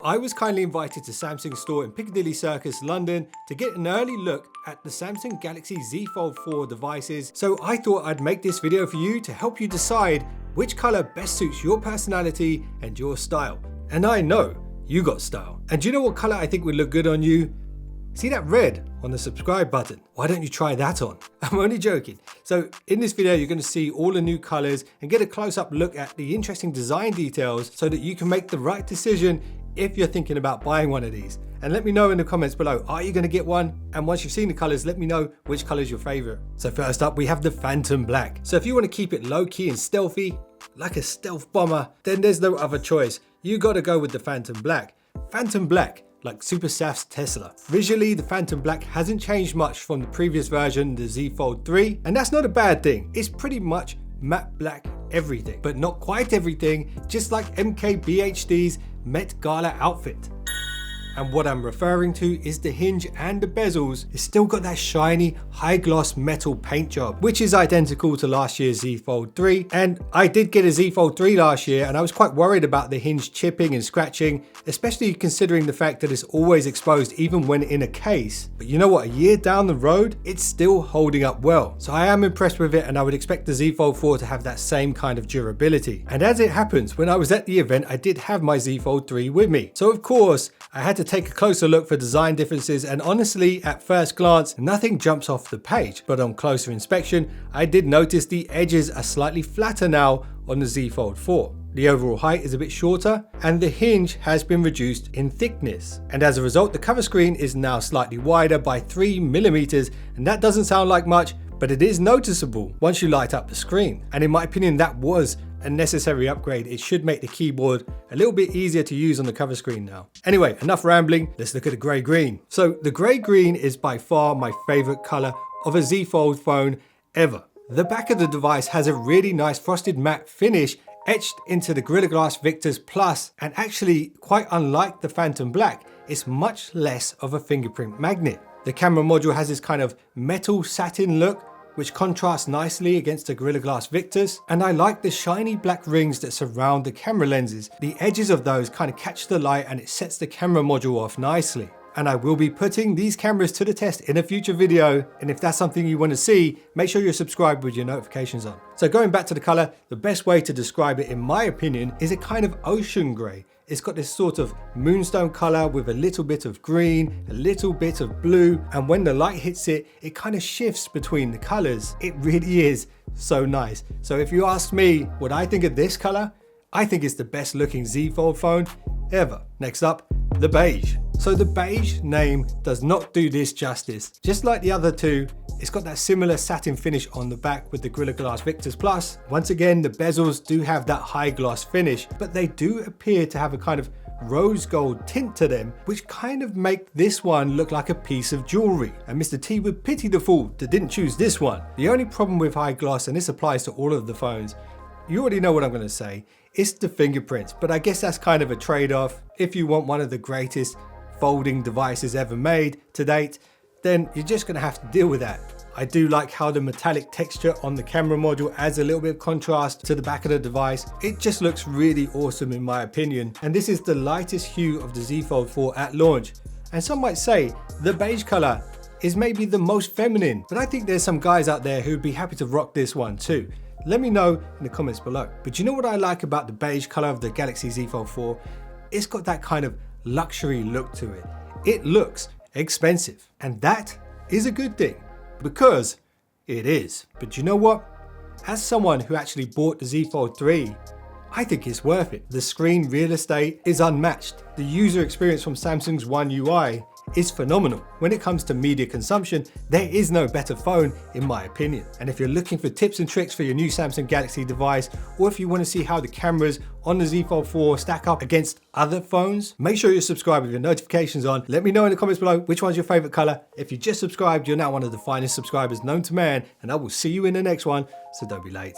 I was kindly invited to Samsung's store in Piccadilly Circus, London to get an early look at the Samsung Galaxy Z Fold 4 devices. So I thought I'd make this video for you to help you decide which color best suits your personality and your style. And I know you got style. And do you know what color I think would look good on you? See that red on the subscribe button? Why don't you try that on? I'm only joking. So in this video, you're going to see all the new colors and get a close-up look at the interesting design details so that you can make the right decision if you're thinking about buying one of these. And let me know in the comments below, are you going to get one? And once you've seen the colors, let me know which color is your favorite. So first up, we have the Phantom Black. So if you want to keep it low-key and stealthy, like a stealth bomber, then there's no other choice. You got to go with the Phantom Black. Phantom Black, like Super Saf's Tesla. Visually, the Phantom Black hasn't changed much from the previous version, the Z Fold 3, and that's not a bad thing. It's pretty much matte black everything, but not quite everything, just like MKBHD's Met Gala outfit. And what I'm referring to is the hinge and the bezels. It's still got that shiny, high gloss metal paint job, which is identical to last year's Z Fold 3. And I did get a Z Fold 3 last year, and I was quite worried about the hinge chipping and scratching, especially considering the fact that it's always exposed even when in a case. But you know what, a year down the road, it's still holding up well. So I am impressed with it, and I would expect the Z Fold 4 to have that same kind of durability. And as it happens, when I was at the event, I did have my Z Fold 3 with me. So of course, I had to take a closer look for design differences, and honestly, at first glance, nothing jumps off the page. But on closer inspection, I did notice the edges are slightly flatter now on the Z Fold 4. The overall height is a bit shorter, and the hinge has been reduced in thickness. And as a result, the cover screen is now slightly wider by 3mm, and that doesn't sound like much, but it is noticeable once you light up the screen. And in my opinion, that was a necessary upgrade. It should make the keyboard a little bit easier to use on the cover screen now. Anyway, enough rambling, let's look at the grey green. So the grey green is by far my favorite color of a Z Fold phone ever. The back of the device has a really nice frosted matte finish etched into the Gorilla Glass Victus Plus, and actually, quite unlike the Phantom Black, it's much less of a fingerprint magnet. The camera module has this kind of metal satin look, which contrasts nicely against the Gorilla Glass Victus, and I like the shiny black rings that surround the camera lenses. The edges of those kind of catch the light and it sets the camera module off nicely. And I will be putting these cameras to the test in a future video, and if that's something you want to see, make sure you're subscribed with your notifications on. So going back to the color, the best way to describe it in my opinion is a kind of ocean gray. It's got this sort of moonstone color with a little bit of green, a little bit of blue, and when the light hits it, it kind of shifts between the colors. It really is so nice. So if you ask me what I think of this color, I think it's the best looking Z Fold phone ever. Next up, the beige. So the beige name does not do this justice. Just like the other two, it's got that similar satin finish on the back with the Gorilla Glass Victus Plus. Once again, the bezels do have that high gloss finish, but they do appear to have a kind of rose gold tint to them, which kind of make this one look like a piece of jewelry. And Mr. T would pity the fool that didn't choose this one. The only problem with high gloss, and this applies to all of the phones, you already know what I'm going to say, it's the fingerprints, but I guess that's kind of a trade-off. If you want one of the greatest folding devices ever made to date, then you're just going to have to deal with that. I do like how the metallic texture on the camera module adds a little bit of contrast to the back of the device. It just looks really awesome in my opinion. And this is the lightest hue of the Z Fold 4 at launch. And some might say the beige color is maybe the most feminine, but I think there's some guys out there who'd be happy to rock this one too. Let me know in the comments below. But you know what I like about the beige color of the Galaxy Z Fold 4? It's got that kind of luxury look to it. It looks expensive, and that is a good thing, because it is. But you know what? As someone who actually bought the Z Fold 3, I think it's worth it. The screen real estate is unmatched. The user experience from Samsung's One UI is phenomenal. When it comes to media consumption, there is no better phone in my opinion. And if you're looking for tips and tricks for your new Samsung Galaxy device, or if you want to see how the cameras on the Z Fold 4 stack up against other phones, make sure you're subscribed with your notifications on. Let me know in the comments below which one's your favorite color. If you just subscribed, you're now one of the finest subscribers known to man, and I will see you in the next one, so don't be late.